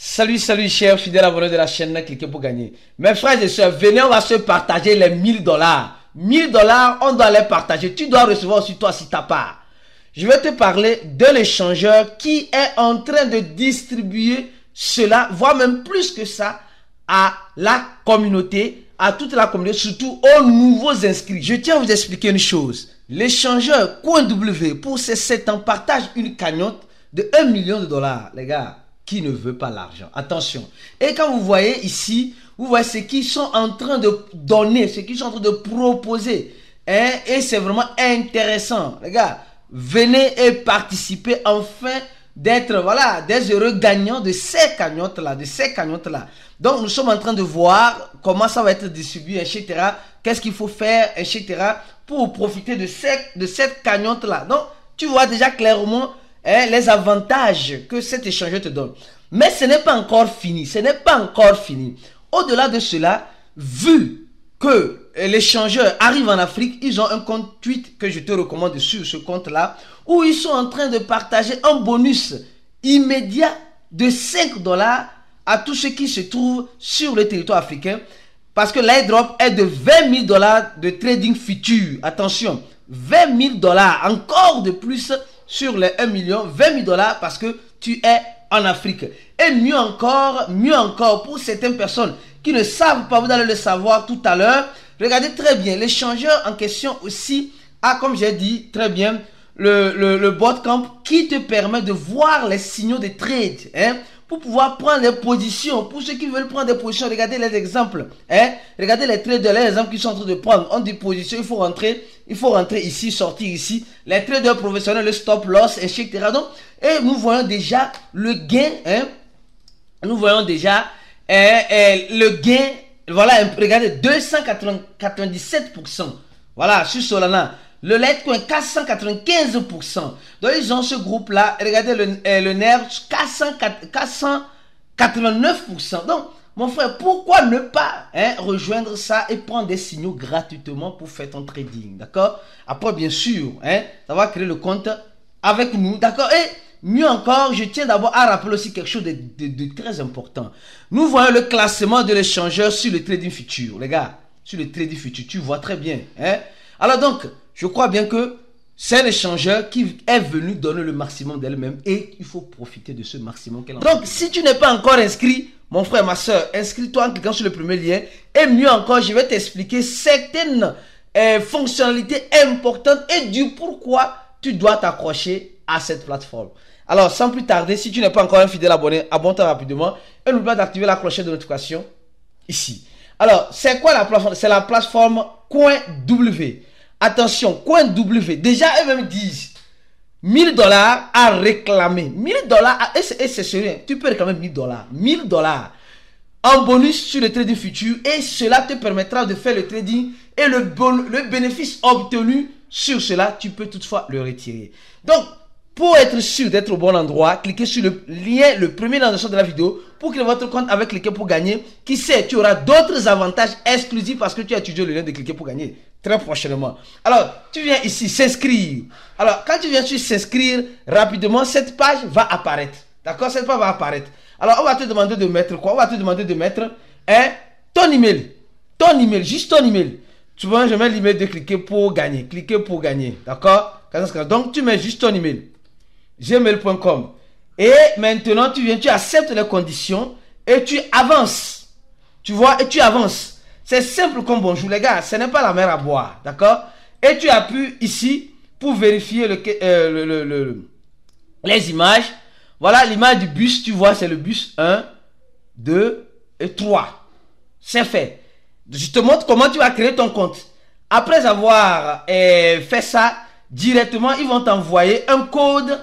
Salut, chers fidèles abonnés de la chaîne, cliquez pour gagner. Mes frères et sœurs, venez, on va se partager les 1000 $. 1000 $, on doit les partager. Tu dois recevoir aussi toi si ta part. Je vais te parler de l'échangeur qui est en train de distribuer cela, voire même plus que ça, à la communauté, à toute la communauté, surtout aux nouveaux inscrits. Je tiens à vous expliquer une chose. L'échangeur CoinW, pour ces 7 ans, partage une cagnotte de 1 million $, les gars. Qui ne veut pas l'argent? Attention. Et quand vous voyez ici, vous voyez ce qu'ils sont en train de donner, ce qu'ils sont en train de proposer. Hein? Et c'est vraiment intéressant. Les gars, venez et participez afin d'être, voilà, des heureux gagnants de ces cagnottes-là, Donc, nous sommes en train de voir comment ça va être distribué, etc. Qu'est-ce qu'il faut faire, etc. pour profiter de cette cagnotte-là. Donc, tu vois déjà clairement les avantages que cet échangeur te donne. Mais ce n'est pas encore fini. Au-delà de cela, vu que l'échangeur arrive en Afrique, ils ont un compte tweet que je te recommande sur ce compte-là, où ils sont en train de partager un bonus immédiat de 5 $ à tous ceux qui se trouvent sur le territoire africain. Parce que l'airdrop est de 20 000 $ de trading futur. Attention, 20 000 $, encore de plus sur les 1 million, 20 000 $ parce que tu es en Afrique. Et mieux encore, pour certaines personnes qui ne savent pas, vous allez le savoir tout à l'heure. Regardez très bien, l'échangeur en question aussi a, comme j'ai dit très bien, le botcamp qui te permet de voir les signaux de trade, hein, pour pouvoir prendre des positions. Pour ceux qui veulent prendre des positions, regardez les exemples, hein, regardez les traders, les exemples qu'ils sont en train de prendre. On dit position, il faut rentrer ici, sortir ici. Les traders professionnels, le stop loss, etc. Donc, et nous voyons déjà le gain, hein, nous voyons déjà le gain, voilà, regardez, 297%. Voilà, sur Solana. Le Litecoin 495%. Donc ils ont ce groupe là. Regardez le nerf 489%. Donc mon frère, pourquoi ne pas rejoindre ça et prendre des signaux gratuitement pour faire ton trading, d'accord? Après bien sûr, ça va créer le compte avec nous, d'accord? Et mieux encore, je tiens d'abord à rappeler aussi quelque chose de très important. Nous voyons le classement de l'échangeur sur le trading futur, les gars. Sur le trading futur, tu vois très bien, Alors donc, je crois bien que c'est un échangeur qui est venu donner le maximum d'elle-même et il faut profiter de ce maximum qu'elle a. Donc, si tu n'es pas encore inscrit, mon frère, ma soeur, inscris-toi en cliquant sur le premier lien. Et mieux encore, je vais t'expliquer certaines fonctionnalités importantes et du pourquoi tu dois t'accrocher à cette plateforme. Alors, sans plus tarder, si tu n'es pas encore un fidèle abonné, abonne-toi rapidement et n'oublie pas d'activer la clochette de notification ici. Alors, c'est quoi la plateforme? C'est la plateforme CoinW. Attention, CoinW, déjà eux-mêmes disent 1000 $ à réclamer. 1000 $ et c'est sérieux, tu peux réclamer 1000 $. 1000 $ en bonus sur le trading futur et cela te permettra de faire le trading et le bénéfice obtenu sur cela, tu peux toutefois le retirer. Donc, pour être sûr d'être au bon endroit, cliquez sur le lien, le premier dans la description de la vidéo pour créer votre compte avec cliquer pour gagner. Qui sait, tu auras d'autres avantages exclusifs parce que tu as étudié le lien de cliquer pour gagner très prochainement. Alors, tu viens ici s'inscrire. Alors, quand tu viens sur s'inscrire, rapidement, cette page va apparaître. D'accord? Cette page va apparaître. Alors, on va te demander de mettre quoi? On va te demander de mettre ton email. Ton email, juste ton email. Tu vois, je mets l'email de cliquer pour gagner. Cliquer pour gagner. D'accord? Donc, tu mets juste ton email. gmail.com. Et maintenant, tu viens, tu acceptes les conditions et tu avances. Tu vois, et tu avances. C'est simple comme bonjour, les gars. Ce n'est pas la mer à boire. D'accord? Et tu appuies ici pour vérifier les images. Voilà l'image du bus. Tu vois, c'est le bus 1, 2 et 3. C'est fait. Je te montre comment tu vas créer ton compte. Après avoir fait ça, directement, ils vont t'envoyer un code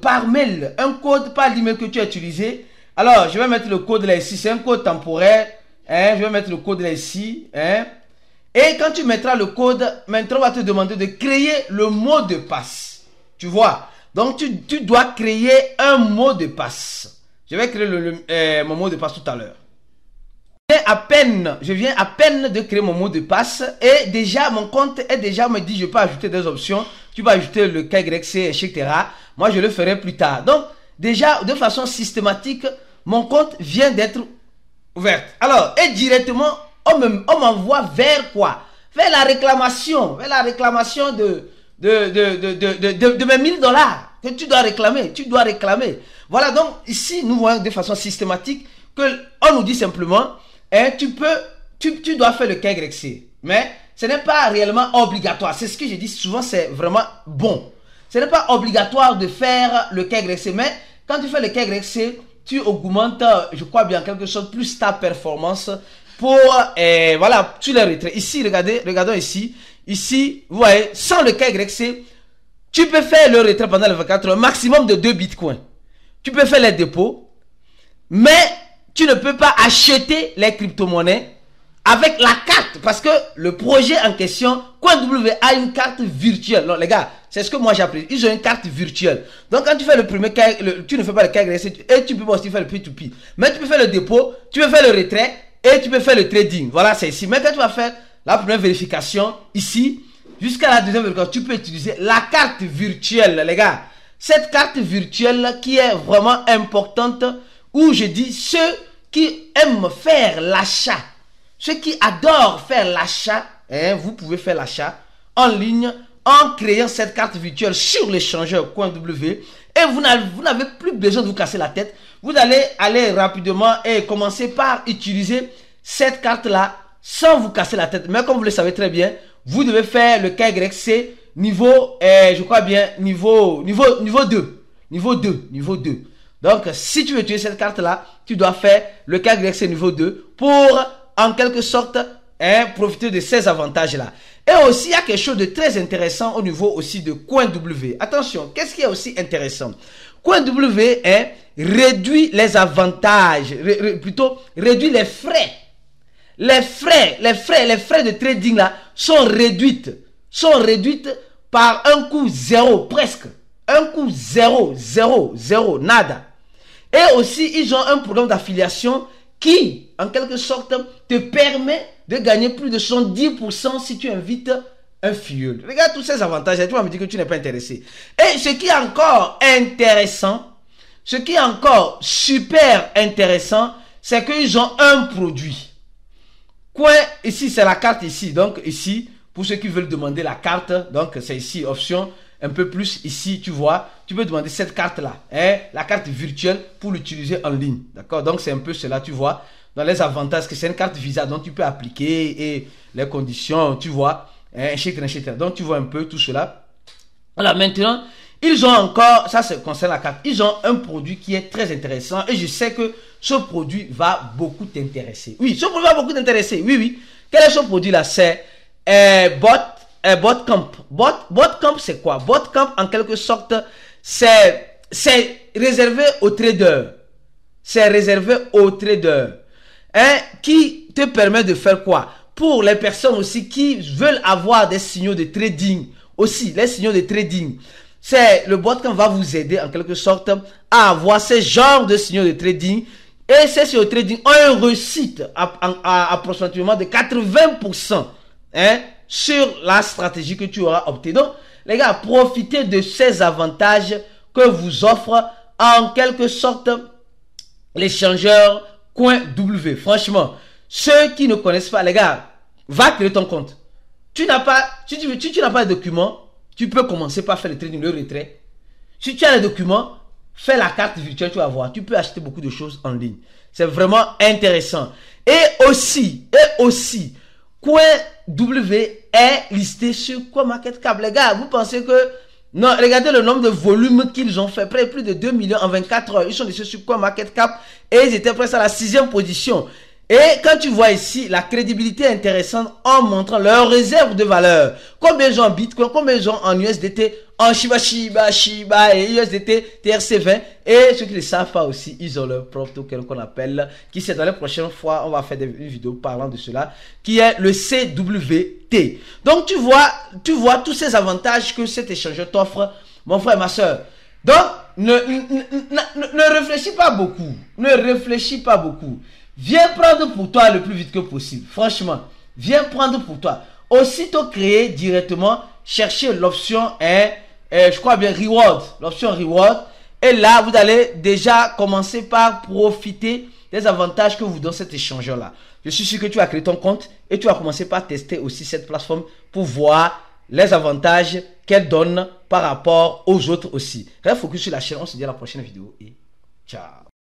par mail, un code par l'email que tu as utilisé. Alors, je vais mettre le code là ici. C'est un code temporaire. Je vais mettre le code là ici. Et quand tu mettras le code, maintenant on va te demander de créer le mot de passe. Tu vois? Donc tu dois créer un mot de passe. Je vais créer mon mot de passe tout à l'heure. Je viens à peine de créer mon mot de passe et déjà mon compte est déjà me dit je peux ajouter des options. Tu peux ajouter le KYC, etc. Moi je le ferai plus tard. Donc déjà de façon systématique, mon compte vient d'être ouvert. Alors, et directement, on m'envoie vers quoi? Vers la réclamation de mes 1000 dollars que tu dois réclamer. Voilà, donc ici, nous voyons de façon systématique qu'on nous dit simplement, hein, tu dois faire le KYC. Mais ce n'est pas réellement obligatoire. C'est ce que je dis souvent, c'est vraiment bon. Ce n'est pas obligatoire de faire le KYC, mais quand tu fais le KYC, tu augmentes, je crois bien, quelque chose, plus ta performance pour, voilà, tu les retraits. Ici, regardons ici. Ici, vous voyez, sans le KYC, tu peux faire le retrait pendant les 24 heures, maximum de 2 bitcoins. Tu peux faire les dépôts, mais tu ne peux pas acheter les crypto-monnaies avec la carte, parce que le projet en question, CoinW a une carte virtuelle. Non, les gars, c'est ce que moi j'ai appris. Ils ont une carte virtuelle. Donc, quand tu fais le premier tu ne fais pas le KYC et tu peux aussi faire le P2P. Mais tu peux faire le dépôt, tu peux faire le retrait et tu peux faire le trading. Voilà, c'est ici. Mais quand tu vas faire la première vérification, ici, jusqu'à la deuxième vérification, tu peux utiliser la carte virtuelle, les gars. Cette carte virtuelle qui est vraiment importante, où je dis ceux qui aiment faire l'achat, ceux qui adorent faire l'achat, hein, vous pouvez faire l'achat en ligne en créant cette carte virtuelle sur l'échangeur CoinW et vous n'avez plus besoin de vous casser la tête. Vous allez aller rapidement et commencer par utiliser cette carte-là sans vous casser la tête. Mais comme vous le savez très bien, vous devez faire le KYC niveau, je crois bien, niveau 2. Niveau 2. Donc, si tu veux utiliser cette carte-là, tu dois faire le KYC niveau 2 pour, en quelque sorte, profiter de ces avantages-là. Et aussi, il y a quelque chose de très intéressant au niveau aussi de CoinW. Attention, qu'est-ce qui est aussi intéressant? CoinW réduit les avantages, plutôt réduit les frais. Les frais de trading là sont réduites par un coût zéro, presque. Un coût zéro, nada. Et aussi, ils ont un programme d'affiliation qui, en quelque sorte, te permet de gagner plus de 70% si tu invites un filleul. Regarde tous ces avantages, tu vas me dire que tu n'es pas intéressé. Et ce qui est encore intéressant, ce qui est encore super intéressant, c'est qu'ils ont un produit. Quoi, ici, c'est la carte ici. Donc, ici, pour ceux qui veulent demander la carte, donc c'est ici, option, un peu plus ici, tu vois, tu peux demander cette carte-là, hein, la carte virtuelle pour l'utiliser en ligne. D'accord? Donc, c'est un peu cela, tu vois, dans les avantages, que c'est une carte Visa dont tu peux appliquer et les conditions, tu vois, hein, etc. Donc, tu vois un peu tout cela. Alors, maintenant, ils ont encore, ça concerne la carte, ils ont un produit qui est très intéressant et je sais que ce produit va beaucoup t'intéresser. Oui, ce produit va beaucoup t'intéresser. Oui. Quel est ce produit-là? C'est Botcamp. Botcamp, c'est quoi? Botcamp, en quelque sorte, c'est réservé aux traders. C'est réservé aux traders. Hein, qui te permet de faire quoi? Pour les personnes aussi qui veulent avoir des signaux de trading. Aussi, les signaux de trading. Le Botcamp va vous aider en quelque sorte à avoir ce genre de signaux de trading. Et ces signaux de trading ont un réussite approximativement de 80%, hein, sur la stratégie que tu auras optée. Donc, les gars, profitez de ces avantages que vous offre en quelque sorte l'échangeur CoinW. Franchement, ceux qui ne connaissent pas, les gars, va créer ton compte. Tu n'as pas, si tu n'as pas de documents, tu peux commencer par faire le trading, le retrait. Si tu as les documents, fais la carte virtuelle, tu vas voir. Tu peux acheter beaucoup de choses en ligne. C'est vraiment intéressant. Et aussi, CoinW est listé sur CoinMarketCap. Les gars, vous pensez que... Non, regardez le nombre de volumes qu'ils ont fait. Près de plus de 2 millions en 24 heures. Ils sont listés sur CoinMarketCap et ils étaient presque à la 6e position. Et quand tu vois ici la crédibilité intéressante en montrant leur réserve de valeur, combien ils ont en Bitcoin, combien ils ont en USDT, en Shiba et USDT, TRC20, et ceux qui ne le savent pas aussi, ils ont leur propre token qu'on appelle, qui c'est dans les prochaines fois, on va faire des vidéos parlant de cela, qui est le CWT. Donc tu vois tous ces avantages que cet échangeur t'offre, mon frère et ma soeur. Donc ne réfléchis pas beaucoup, Viens prendre pour toi le plus vite que possible. Franchement, viens prendre pour toi. Aussitôt créer directement, chercher l'option, je crois bien, reward. L'option reward. Et là, vous allez déjà commencer par profiter des avantages que vous donne cet échangeur-là. Je suis sûr que tu vas créer ton compte et tu vas commencer par tester aussi cette plateforme pour voir les avantages qu'elle donne par rapport aux autres aussi. Reste focus sur la chaîne. On se dit à la prochaine vidéo et ciao.